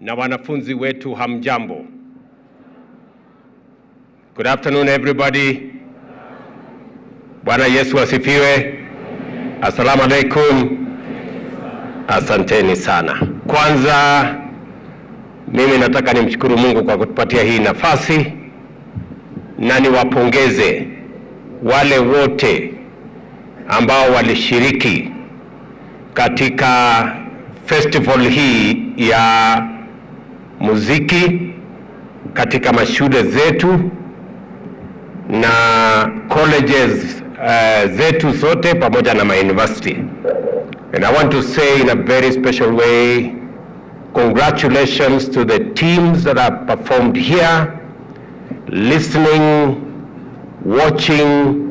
na wanafunzi wetu, hamjambo. Good afternoon everybody. Bwana Yesu asifiwe. Assalamu alaikum. Asanteni sana. Kwanza mimi nataka nimshukuru Mungu kwa kutupatia hii nafasi na niwapongeze wale wote ambao walishiriki katika festival hii ya muziki katika mashule zetu na colleges zetu zote pamoja na university. And I want to say in a very special way, congratulations to the teams that have performed here. Listening, watching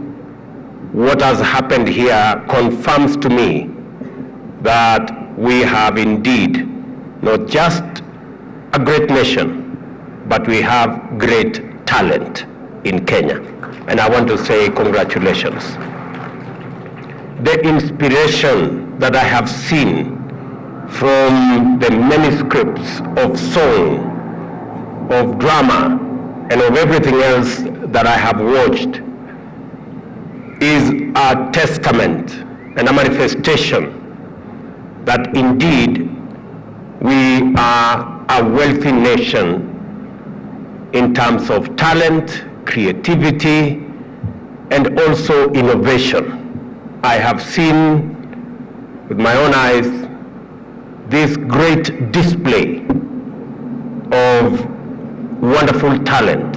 what has happened here confirms to me that we have indeed not just a great nation, but we have great talent in Kenya. And I want to say congratulations. The inspiration that I have seen from the manuscripts of song, of drama, and of everything else that I have watched is a testament and a manifestation that indeed we are a wealthy nation in terms of talent, creativity, and also innovation. I have seen with my own eyes this great display of wonderful talent.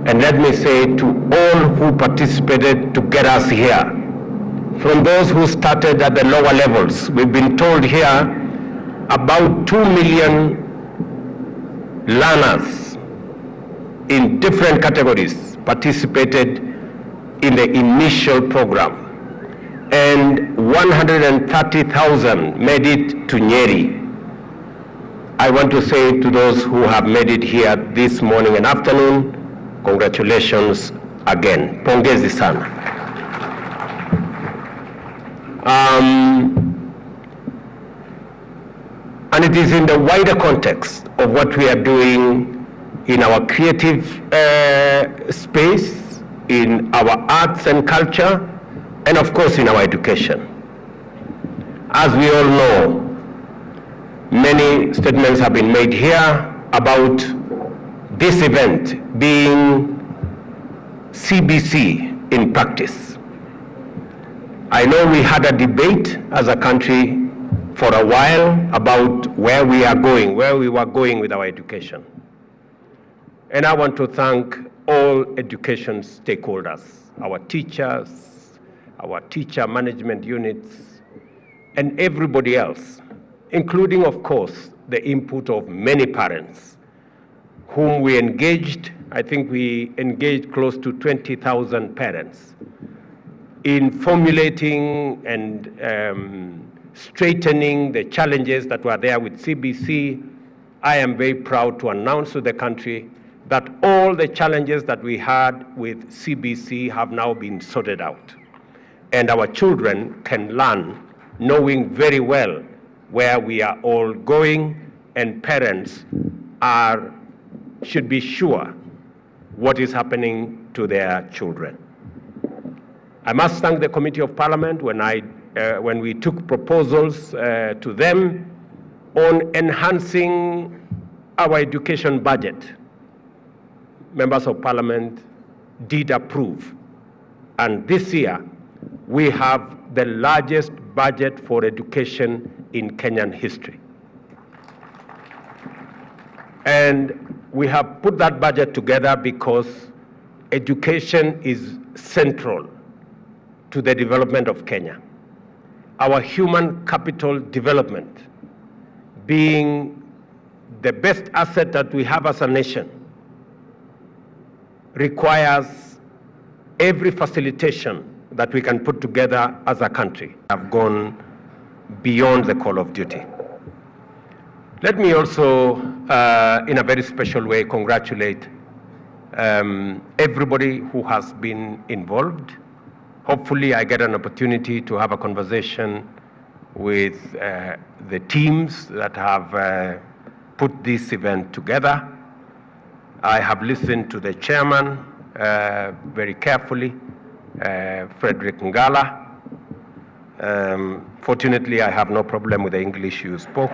And let me say to all who participated to get us here, from those who started at the lower levels, we've been told here about 2 million learners in different categories participated in the initial program, and 130,000 made it to Nyeri. I want to say to those who have made it here this morning and afternoon, congratulations again. Pongezi sana. And it is in the wider context of what we are doing in our creative space, in our arts and culture, and of course in our education. As we all know, many statements have been made here about this event being CBC in practice. I know we had a debate as a country for a while about where we are going, where we were going with our education. And I want to thank all education stakeholders, our teachers, our teacher management units, and everybody else, including, of course, the input of many parents whom we engaged. I think we engaged close to 20,000 parents in formulating and straightening the challenges that were there with CBC. I am very proud to announce to the country that all the challenges that we had with CBC have now been sorted out. And our children can learn knowing very well where we are all going, and parents should be sure what is happening to their children. I must thank the Committee of Parliament when we took proposals to them on enhancing our education budget. Members of Parliament did approve. And this year, we have the largest budget for education in Kenyan history. And we have put that budget together because education is central to the development of Kenya. Our human capital development being the best asset that we have as a nation requires every facilitation that we can put together as a country. Have gone beyond the call of duty. Let me also, in a very special way, congratulate everybody who has been involved. Hopefully, I get an opportunity to have a conversation with the teams that have put this event together. I have listened to the chairman very carefully, Frederick Ngala. Fortunately, I have no problem with the English you spoke.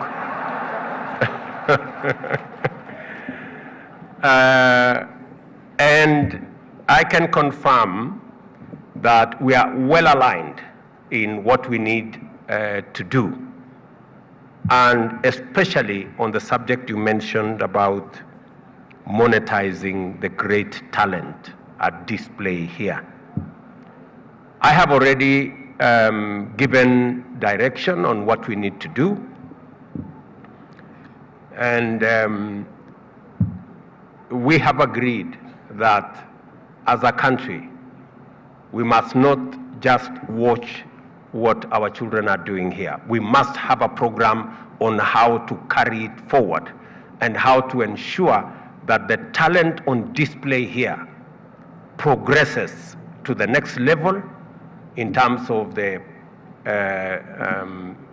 And I can confirm that we are well aligned in what we need to do, and especially on the subject you mentioned about monetizing the great talent at display here. I have already given direction on what we need to do, and we have agreed that as a country, we must not just watch what our children are doing here. We must have a program on how to carry it forward and how to ensure that the talent on display here progresses to the next level in terms of the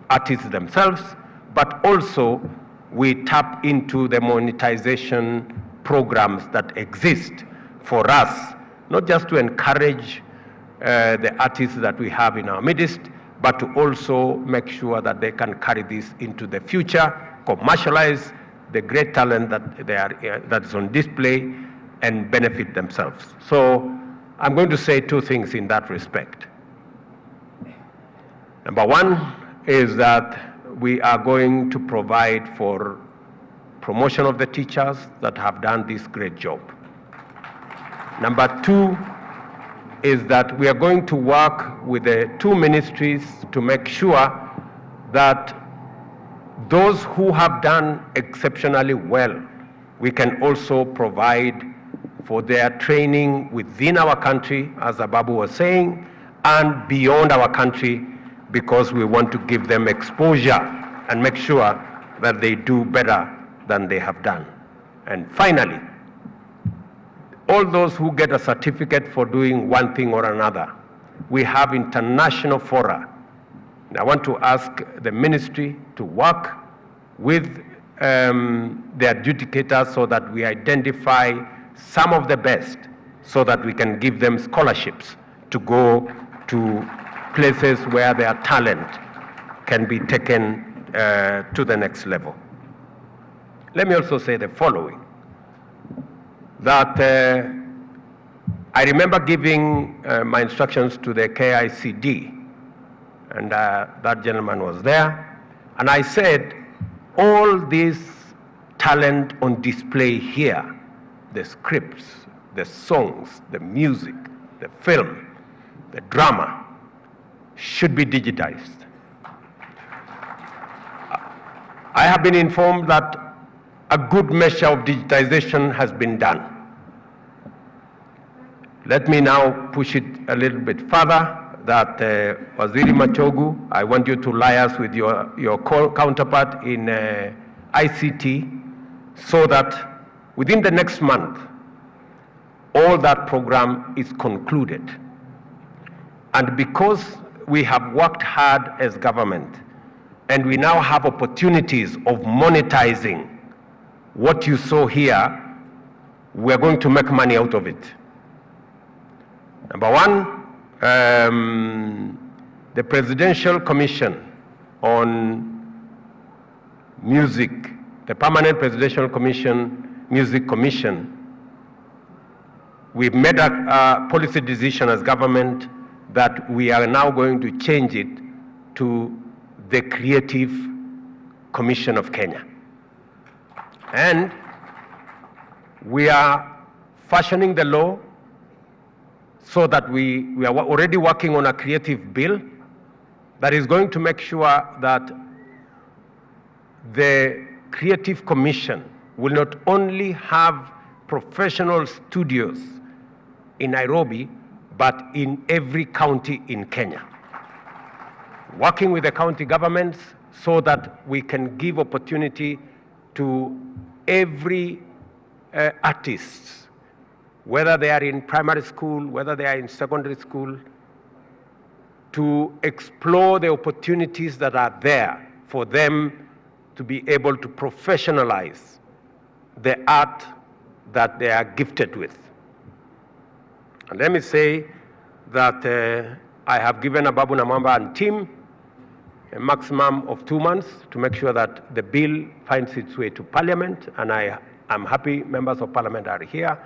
artists themselves, but also we tap into the monetization programs that exist for us, not just to encourage the artists that we have in our midst, but to also make sure that they can carry this into the future, commercialize the great talent that is on display, and benefit themselves. So I'm going to say two things in that respect. Number one is that we are going to provide for promotion of the teachers that have done this great job. Number two is that we are going to work with the two ministries to make sure that those who have done exceptionally well, we can also provide for their training within our country, as Ababu was saying, and beyond our country, because we want to give them exposure and make sure that they do better than they have done. And finally, all those who get a certificate for doing one thing or another, we have international fora. And I want to ask the ministry to work with the adjudicators so that we identify some of the best so that we can give them scholarships to go to places where their talent can be taken to the next level. Let me also say the following, that I remember giving my instructions to the KICD, and that gentleman was there, and I said, all this talent on display here, the scripts, the songs, the music, the film, the drama, should be digitized. I have been informed that a good measure of digitization has been done. Let me now push it a little bit further, that Waziri Machogu, I want you to liaise with your counterpart in ICT, so that within the next month, all that program is concluded. And because we have worked hard as government, and we now have opportunities of monetizing what you saw here, we're going to make money out of it. Number one, the Presidential Commission on Music, the Permanent Presidential Commission, Music Commission, we've made a policy decision as government that we are now going to change it to the Creative Commission of Kenya. And we are fashioning the law so that we are already working on a creative bill that is going to make sure that the Creative Commission will not only have professional studios in Nairobi, but in every county in Kenya. Working with the county governments so that we can give opportunity to every artist, whether they are in primary school, whether they are in secondary school, to explore the opportunities that are there for them to be able to professionalize the art that they are gifted with. And let me say that I have given Ababu Namwamba and team a maximum of 2 months to make sure that the bill finds its way to Parliament, and I am happy members of Parliament are here,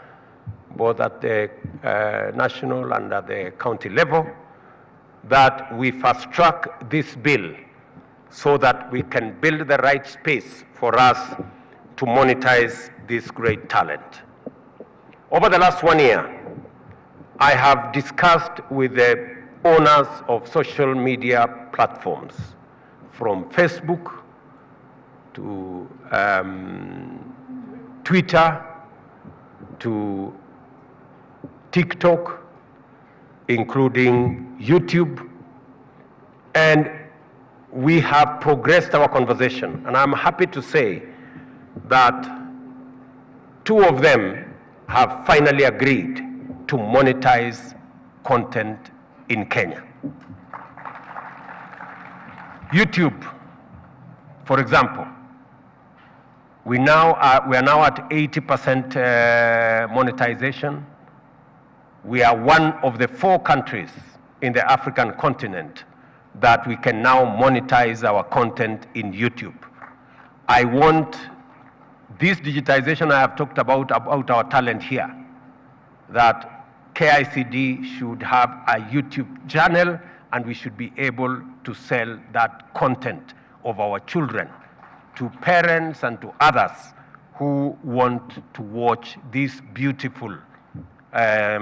both at the national and at the county level, that we fast track this bill so that we can build the right space for us to monetize this great talent. Over the last 1 year, I have discussed with the owners of social media platforms, from Facebook to Twitter to TikTok, including YouTube, and we have progressed our conversation. And I'm happy to say that 2 of them have finally agreed to monetize content in Kenya. YouTube, for example, we are now at 80% monetization. We are one of the 4 countries in the African continent that we can now monetize our content in YouTube. I want this digitization I have talked about our talent here, that KICD should have a YouTube channel, and we should be able to sell that content of our children to parents and to others who want to watch this beautiful